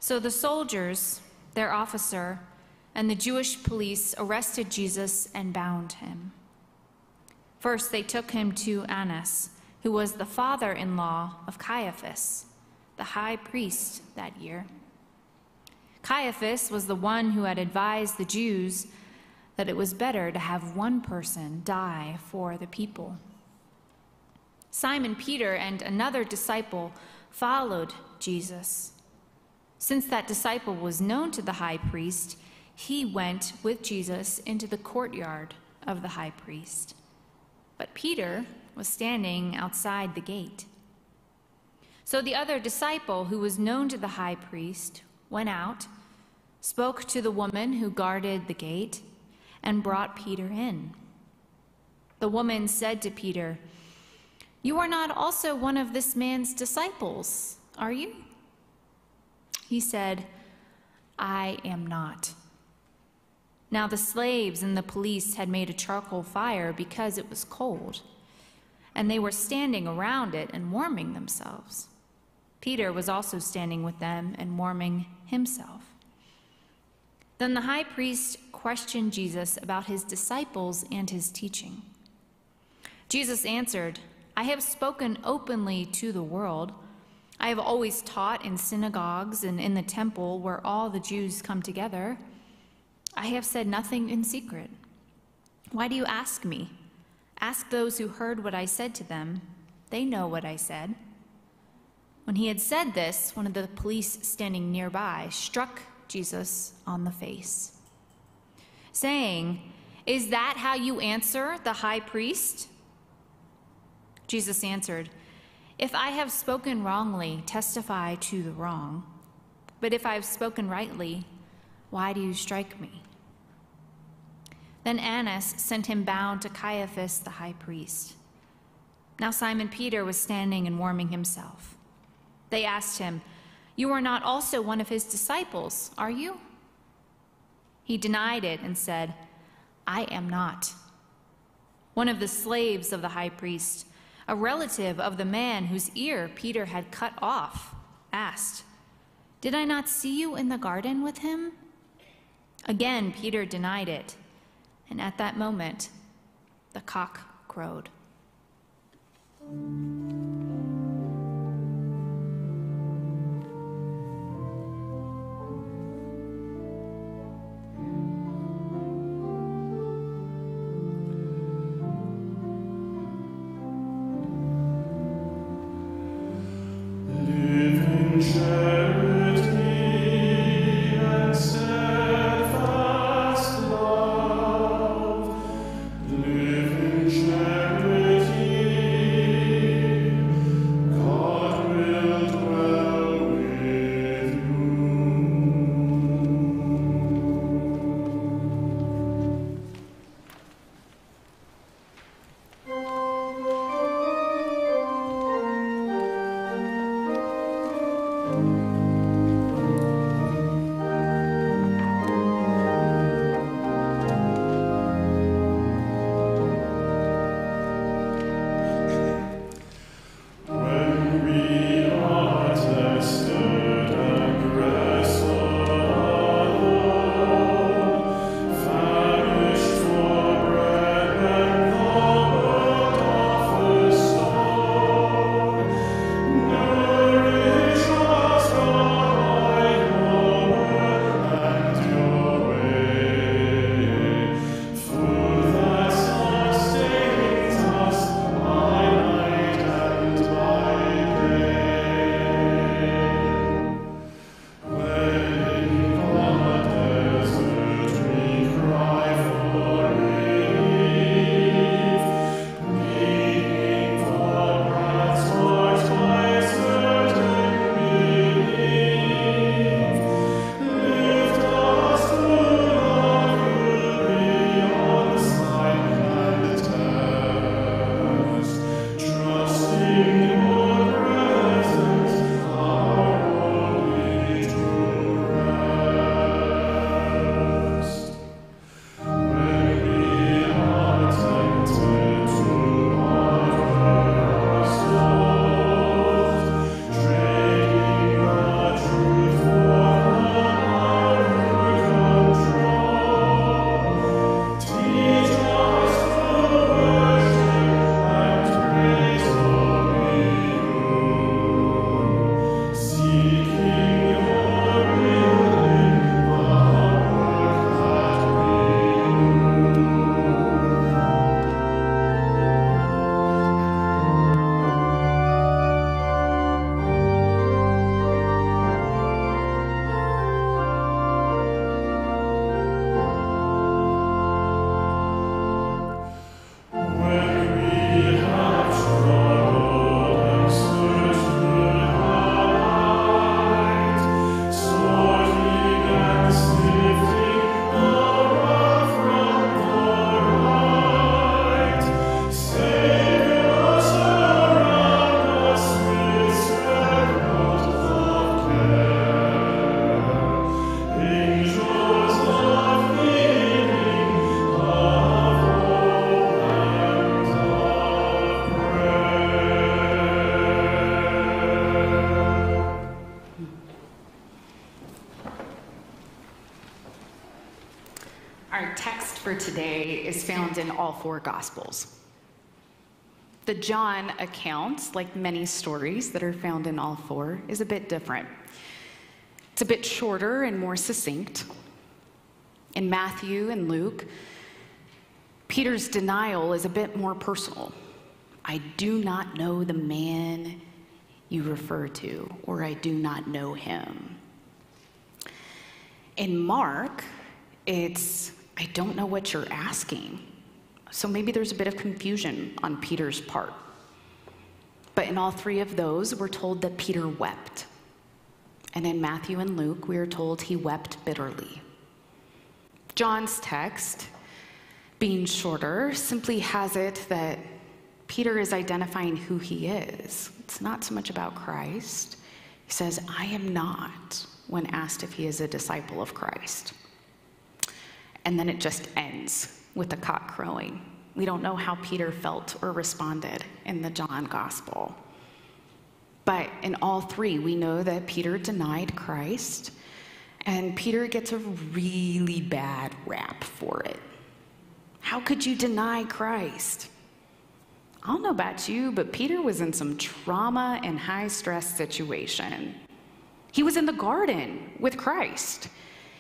So the soldiers, their officer, and the Jewish police arrested Jesus and bound him. First, they took him to Annas, who was the father-in-law of Caiaphas, the high priest that year. Caiaphas was the one who had advised the Jews that it was better to have one person die for the people. Simon Peter and another disciple followed Jesus. Since that disciple was known to the high priest, he went with Jesus into the courtyard of the high priest. But Peter was standing outside the gate. So the other disciple, who was known to the high priest, went out, spoke to the woman who guarded the gate, and brought Peter in. The woman said to Peter, "You are not also one of this man's disciples, are you?" He said, "I am not." Now the slaves and the police had made a charcoal fire because it was cold, and they were standing around it and warming themselves. Peter was also standing with them and warming himself. Then the high priest questioned Jesus about his disciples and his teaching. Jesus answered, "I have spoken openly to the world. I have always taught in synagogues and in the temple where all the Jews come together. I have said nothing in secret. Why do you ask me? Ask those who heard what I said to them. They know what I said." When he had said this, one of the police standing nearby struck Jesus on the face, saying, "Is that how you answer the high priest?" Jesus answered, "If I have spoken wrongly, testify to the wrong. But if I have spoken rightly, why do you strike me?" Then Annas sent him bound to Caiaphas the high priest. Now Simon Peter was standing and warming himself. They asked him, "You are not also one of his disciples, are you?" He denied it and said, "I am not." One of the slaves of the high priest, a relative of the man whose ear Peter had cut off, asked, "Did I not see you in the garden with him?" Again Peter denied it, and at that moment the cock crowed. for today is found in all four Gospels. The John account, like many stories that are found in all four, is a bit different. It's a bit shorter and more succinct. In Matthew and Luke, Peter's denial is a bit more personal. I do not know the man you refer to, or I do not know him. In Mark, it's, I don't know what you're asking. So maybe there's a bit of confusion on Peter's part. But in all three of those, we're told that Peter wept. And in Matthew and Luke, we are told he wept bitterly. John's text, being shorter, simply has it that Peter is identifying who he is. It's not so much about Christ. He says, I am not, when asked if he is a disciple of Christ. And then it just ends with the cock crowing. We don't know how Peter felt or responded in the John gospel. But in all three, we know that Peter denied Christ, and Peter gets a really bad rap for it. How could you deny Christ? I don't know about you, but Peter was in some trauma and high-stress situation. He was in the garden with Christ.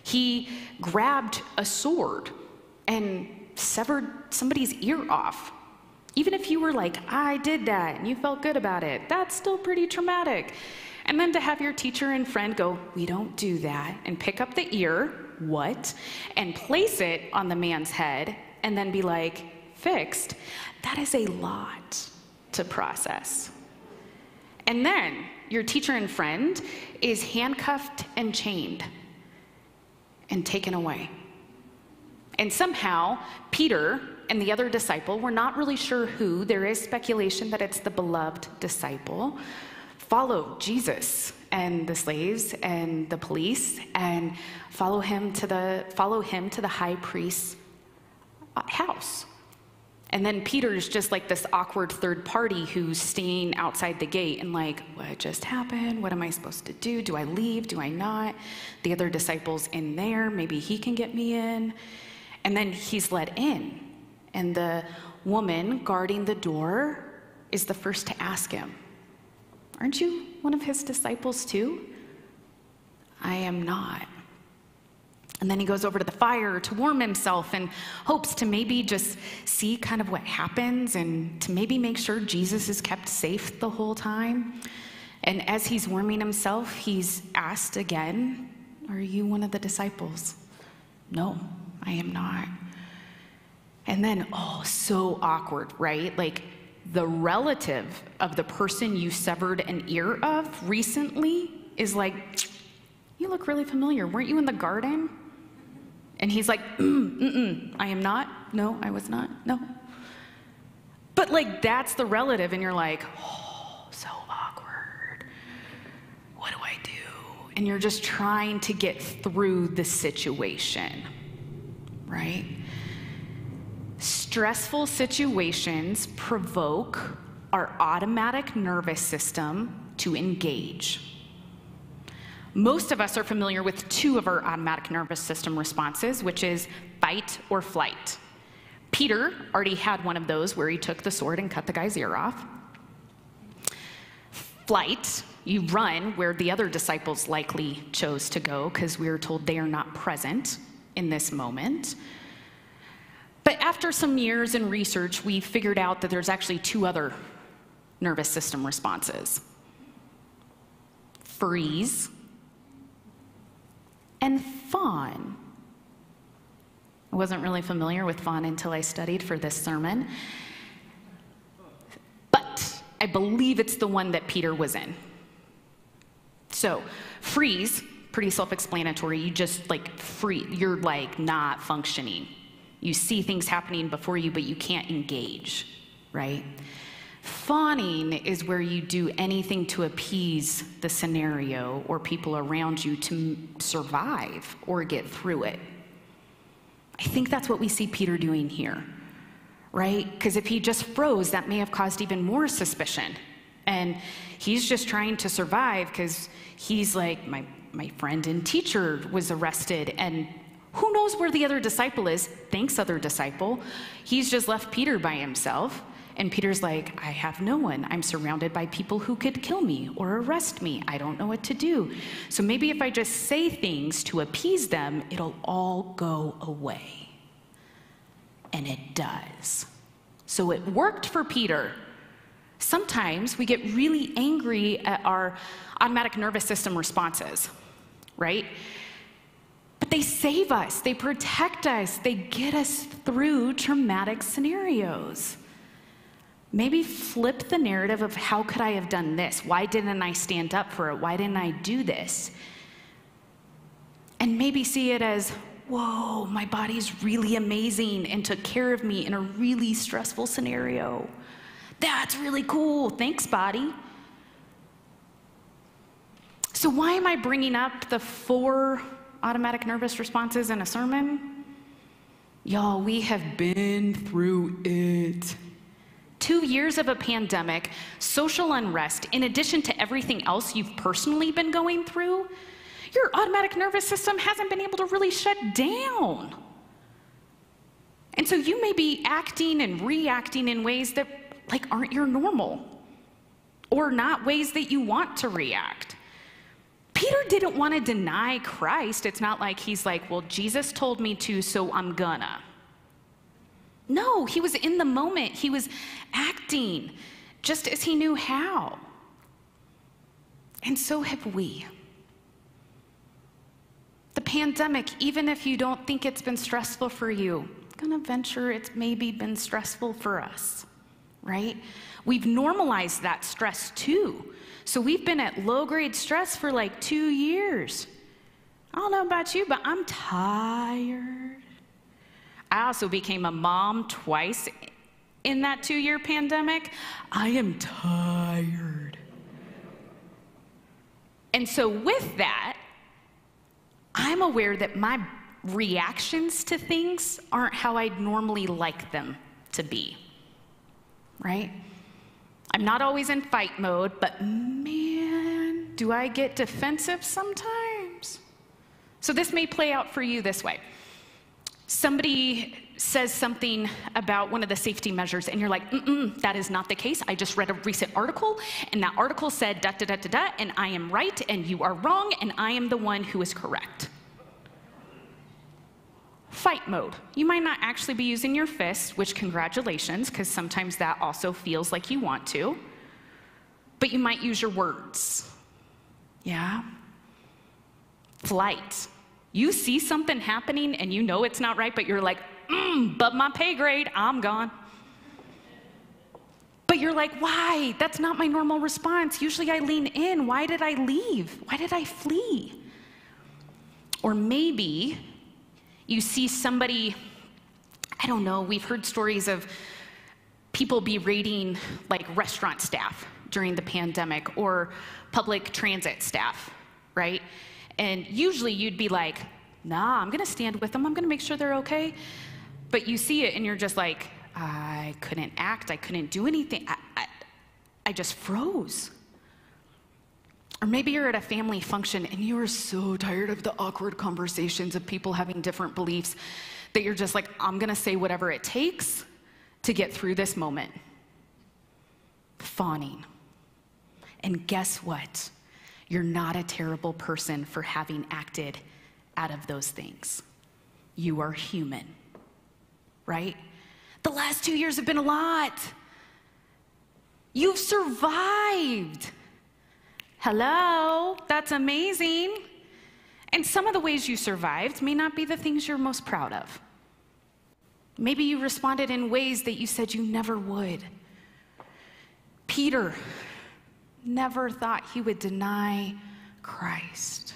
He grabbed a sword and severed somebody's ear off. Even if you were like, I did that, and you felt good about it, that's still pretty traumatic. And then to have your teacher and friend go, we don't do that, and pick up the ear, what? And place it on the man's head, and then be like, fixed. That is a lot to process. And then your teacher and friend is handcuffed and chained and taken away. And somehow, Peter and the other disciple, we're not really sure who, there is speculation that it's the beloved disciple, follow Jesus and the slaves and the police and follow him to the high priest's house. And then Peter's just like this awkward third party who's staying outside the gate and like, what just happened? What am I supposed to do? Do I leave? Do I not? The other disciple's in there. Maybe he can get me in. And then he's let in. And the woman guarding the door is the first to ask him, aren't you one of his disciples too? I am not. And then he goes over to the fire to warm himself and hopes to maybe just see kind of what happens and to maybe make sure Jesus is kept safe the whole time. And as he's warming himself, he's asked again, are you one of the disciples? No, I am not. And then, oh, so awkward, right? Like the relative of the person you severed an ear of recently is like, you look really familiar. Weren't you in the garden? And he's like, I am not. No, I was not. No. But like, that's the relative, and you're like, oh, so awkward. What do I do? And you're just trying to get through the situation, right? Stressful situations provoke our automatic nervous system to engage. Most of us are familiar with two of our automatic nervous system responses, which is fight or flight. Peter already had one of those where he took the sword and cut the guy's ear off. Flight, you run where the other disciples likely chose to go because we are told they are not present in this moment. But after some years in research, we figured out that there's actually two other nervous system responses. Freeze and fawn. I wasn't really familiar with fawn until I studied for this sermon. But I believe it's the one that Peter was in. So, freeze, pretty self-explanatory. You just like freeze. You're like not functioning. You see things happening before you, but you can't engage, right? Fawning is where you do anything to appease the scenario or people around you to survive or get through it. I think that's what we see Peter doing here, right? Because if he just froze, that may have caused even more suspicion. And he's just trying to survive because he's like, my friend and teacher was arrested, and Who knows where the other disciple is? Thanks, other disciple. He's just left Peter by himself. And Peter's like, I have no one. I'm surrounded by people who could kill me or arrest me. I don't know what to do. So maybe if I just say things to appease them, it'll all go away. And it does. So it worked for Peter. Sometimes we get really angry at our automatic nervous system responses, right? But they save us, they protect us, they get us through traumatic scenarios. Maybe flip the narrative of how could I have done this? Why didn't I stand up for it? Why didn't I do this? And maybe see it as, whoa, my body's really amazing and took care of me in a really stressful scenario. That's really cool. Thanks, body. So why am I bringing up the 4 automatic nervous responses in a sermon? Y'all, we have been through it. 2 years of a pandemic, social unrest, in addition to everything else you've personally been going through, your automatic nervous system hasn't been able to really shut down. And so you may be acting and reacting in ways that aren't your normal, or not ways that you want to react. Peter didn't want to deny Christ. It's not like he's like, well, Jesus told me to, so I'm gonna. No, he was in the moment. He was acting just as he knew how. And so have we. The pandemic, even if you don't think it's been stressful for you, I'm gonna venture it's maybe been stressful for us, right? We've normalized that stress too. So we've been at low-grade stress for 2 years. I don't know about you, but I'm tired. I also became a mom twice in that 2-year pandemic. I am tired. And so with that, I'm aware that my reactions to things aren't how I'd normally like them to be, right? I'm not always in fight mode, but man, do I get defensive sometimes. So this may play out for you this way. Somebody says something about one of the safety measures, and you're like, that is not the case. I just read a recent article, and that article said da da da da da, and I am right, and you are wrong, and I am the one who is correct. Fight mode. You might not actually be using your fists, which congratulations, because sometimes that also feels like you want to, but you might use your words. Yeah? Flight. You see something happening and you know it's not right, but you're like, but my pay grade, I'm gone. But you're like, why? That's not my normal response. Usually I lean in. Why did I leave? Why did I flee? Or maybe you see somebody, I don't know, we've heard stories of people berating restaurant staff during the pandemic or public transit staff, right? And usually you'd be like, nah, I'm gonna stand with them. I'm gonna make sure they're okay. But you see it and you're just like, I couldn't act. I couldn't do anything. I just froze. Or maybe you're at a family function and you are so tired of the awkward conversations of people having different beliefs that you're just like, I'm gonna say whatever it takes to get through this moment. Fawning. And guess what? You're not a terrible person for having acted out of those things. You are human, right? The last 2 years have been a lot. You've survived. Hello, that's amazing. And some of the ways you survived may not be the things you're most proud of. Maybe you responded in ways that you said you never would. Peter never thought he would deny Christ.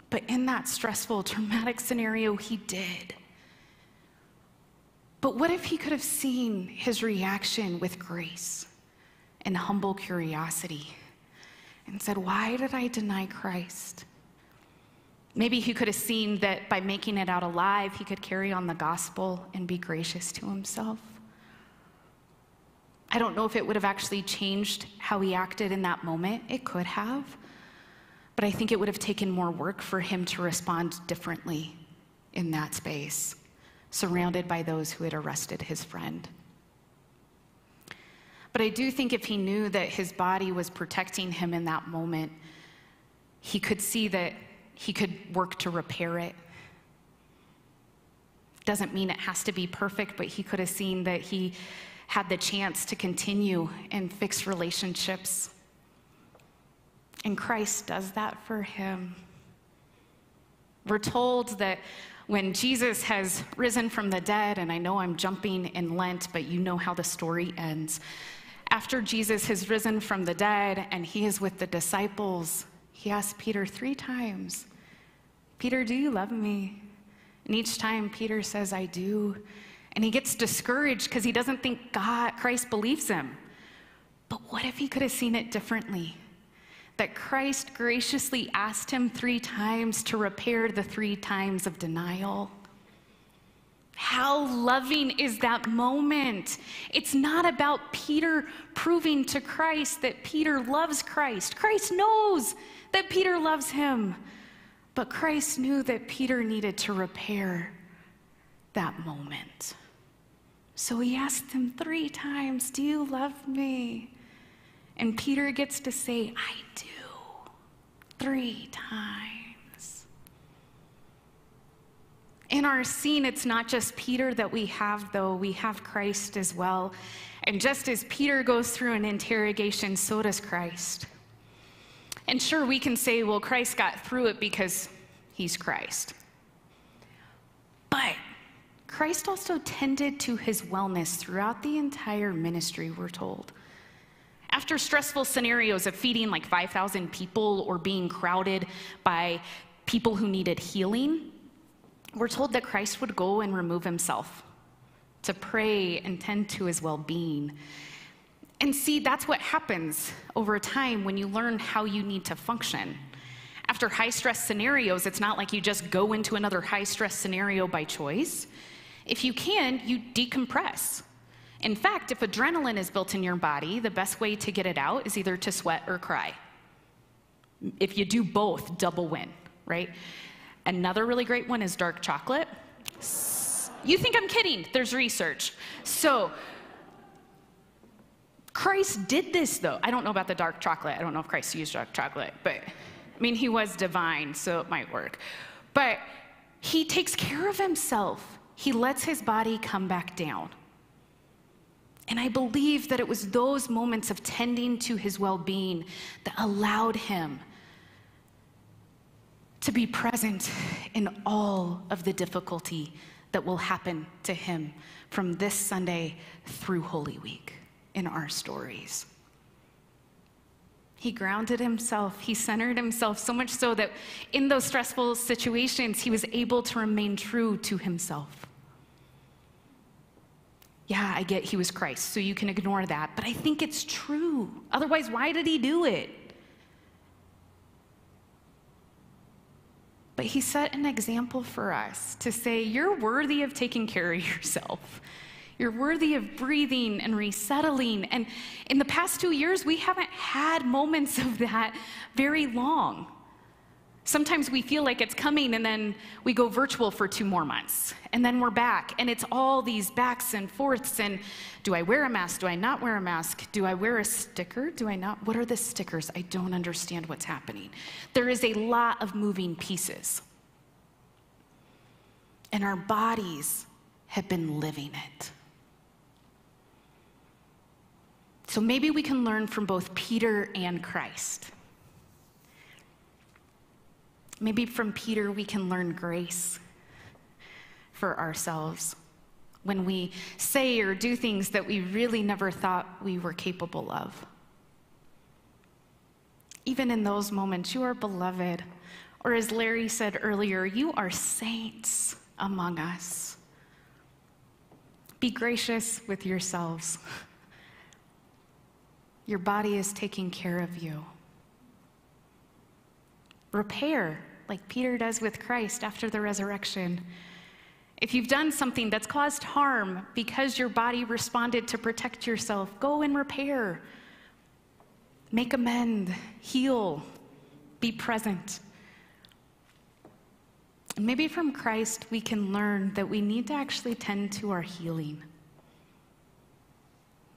But in that stressful, traumatic scenario, he did. But what if he could have seen his reaction with grace and humble curiosity and said, why did I deny Christ? Maybe he could have seen that by making it out alive, he could carry on the gospel and be gracious to himself. I don't know if it would have actually changed how he acted in that moment. It could have. But I think it would have taken more work for him to respond differently in that space, surrounded by those who had arrested his friend. But I do think if he knew that his body was protecting him in that moment, he could see that he could work to repair it. Doesn't mean it has to be perfect, but he could have seen that he had the chance to continue and fix relationships. And Christ does that for him. We're told that when Jesus has risen from the dead, and I know I'm jumping in Lent, but you know how the story ends. After Jesus has risen from the dead and he is with the disciples, he asks Peter 3 times, "Peter, do you love me?" And each time Peter says, "I do." And he gets discouraged because he doesn't think Christ believes him. But what if he could have seen it differently? That Christ graciously asked him 3 times to repair the 3 times of denial. How loving is that moment? It's not about Peter proving to Christ that Peter loves Christ. Christ knows that Peter loves him. But Christ knew that Peter needed to repair that moment. So he asked him 3 times, "Do you love me?" And Peter gets to say, "I do," 3 times. In our scene, it's not just Peter that we have, though. We have Christ as well. And just as Peter goes through an interrogation, so does Christ. And sure, we can say, well, Christ got through it because he's Christ. But Christ also tended to his wellness throughout the entire ministry, we're told. After stressful scenarios of feeding like 5,000 people or being crowded by people who needed healing, we're told that Christ would go and remove himself to pray and tend to his well-being. And see, that's what happens over time when you learn how you need to function. After high-stress scenarios, it's not like you just go into another high-stress scenario by choice. If you can, you decompress. In fact, if adrenaline is built in your body, the best way to get it out is either to sweat or cry. If you do both, double win, right? Another really great one is dark chocolate. You think I'm kidding? There's research. So Christ did this, though. I don't know about the dark chocolate. I don't know if Christ used dark chocolate, but I mean, he was divine, so it might work. But he takes care of himself. He lets his body come back down. And I believe that it was those moments of tending to his well-being that allowed him to be present in all of the difficulty that will happen to him from this Sunday through Holy Week in our stories. He grounded himself, he centered himself, so much so that in those stressful situations, he was able to remain true to himself. Yeah, I get he was Christ, so you can ignore that, but I think it's true. Otherwise, why did he do it? But he set an example for us to say, you're worthy of taking care of yourself. You're worthy of breathing and resettling. And in the past 2 years, we haven't had moments of that very long. Sometimes we feel like it's coming and then we go virtual for 2 more months and then we're back. And it's all these backs and forths and do I wear a mask? Do I not wear a mask? Do I wear a sticker? Do I not? What are the stickers? I don't understand what's happening. There is a lot of moving pieces. And our bodies have been living it. So maybe we can learn from both Peter and Christ. Maybe from Peter we can learn grace for ourselves when we say or do things that we really never thought we were capable of. Even in those moments, you are beloved. Or as Larry said earlier, you are saints among us. Be gracious with yourselves. Your body is taking care of you. Repair, like Peter does with Christ after the resurrection. If you've done something that's caused harm because your body responded to protect yourself, go and repair. Make amends, heal, be present. And maybe from Christ, we can learn that we need to actually tend to our healing.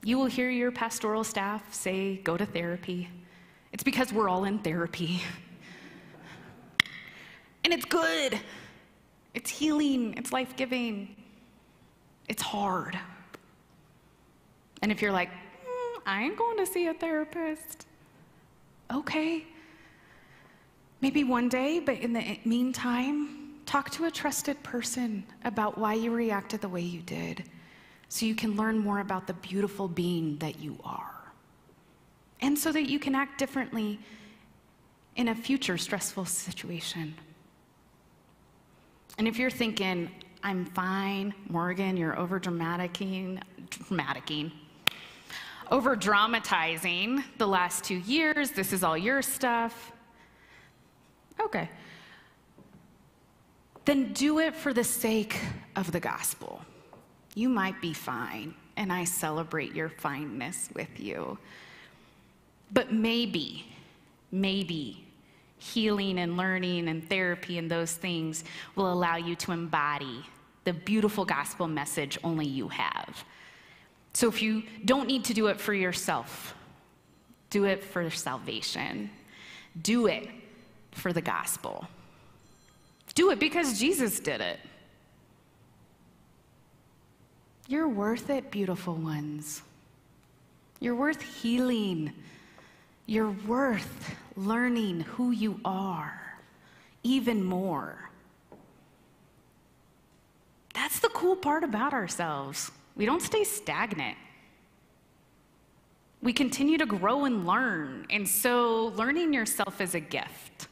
You will hear your pastoral staff say, go to therapy. It's because we're all in therapy. And it's good. It's healing. It's life-giving. It's hard. And if you're like, I ain't going to see a therapist. Okay. Maybe one day, but in the meantime, talk to a trusted person about why you reacted the way you did, so you can learn more about the beautiful being that you are. And so that you can act differently in a future stressful situation. And if you're thinking, I'm fine, Morgan, you're over-dramatizing the last 2 years, this is all your stuff. Okay. Then do it for the sake of the gospel. You might be fine, and I celebrate your fineness with you. But maybe, healing and learning and therapy and those things will allow you to embody the beautiful gospel message only you have. So if you don't need to do it for yourself, do it for salvation. Do it for the gospel. Do it because Jesus did it. You're worth it, beautiful ones. You're worth healing. You're worth learning who you are even more. That's the cool part about ourselves. We don't stay stagnant. We continue to grow and learn. And so learning yourself is a gift.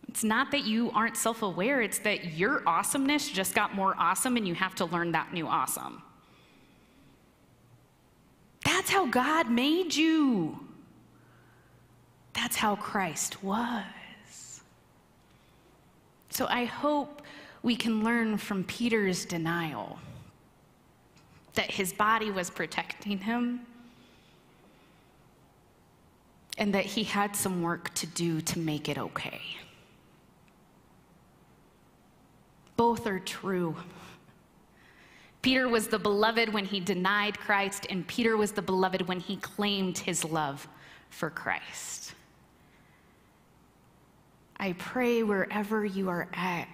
It's not that you aren't self-aware, it's that your awesomeness just got more awesome and you have to learn that new awesome. That's how God made you. That's how Christ was. So I hope we can learn from Peter's denial that his body was protecting him and that he had some work to do to make it okay. Both are true. Peter was the beloved when he denied Christ, and Peter was the beloved when he claimed his love for Christ. I pray wherever you are at,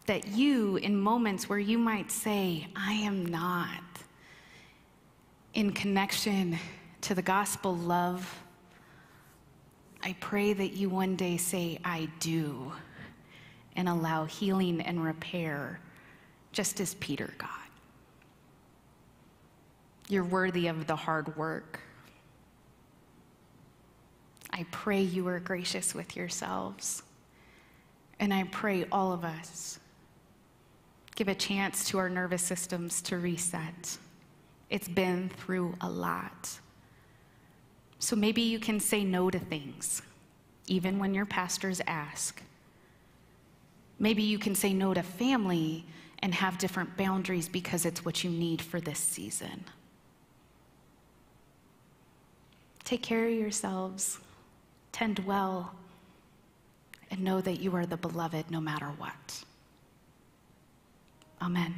that you, in moments where you might say, I am not in connection to the gospel love, I pray that you one day say, I do, and allow healing and repair, just as Peter got. You're worthy of the hard work. I pray you are gracious with yourselves. And I pray all of us give a chance to our nervous systems to reset. It's been through a lot. So maybe you can say no to things, even when your pastors ask. Maybe you can say no to family and have different boundaries because it's what you need for this season. Take care of yourselves, tend well, and know that you are the beloved no matter what. Amen.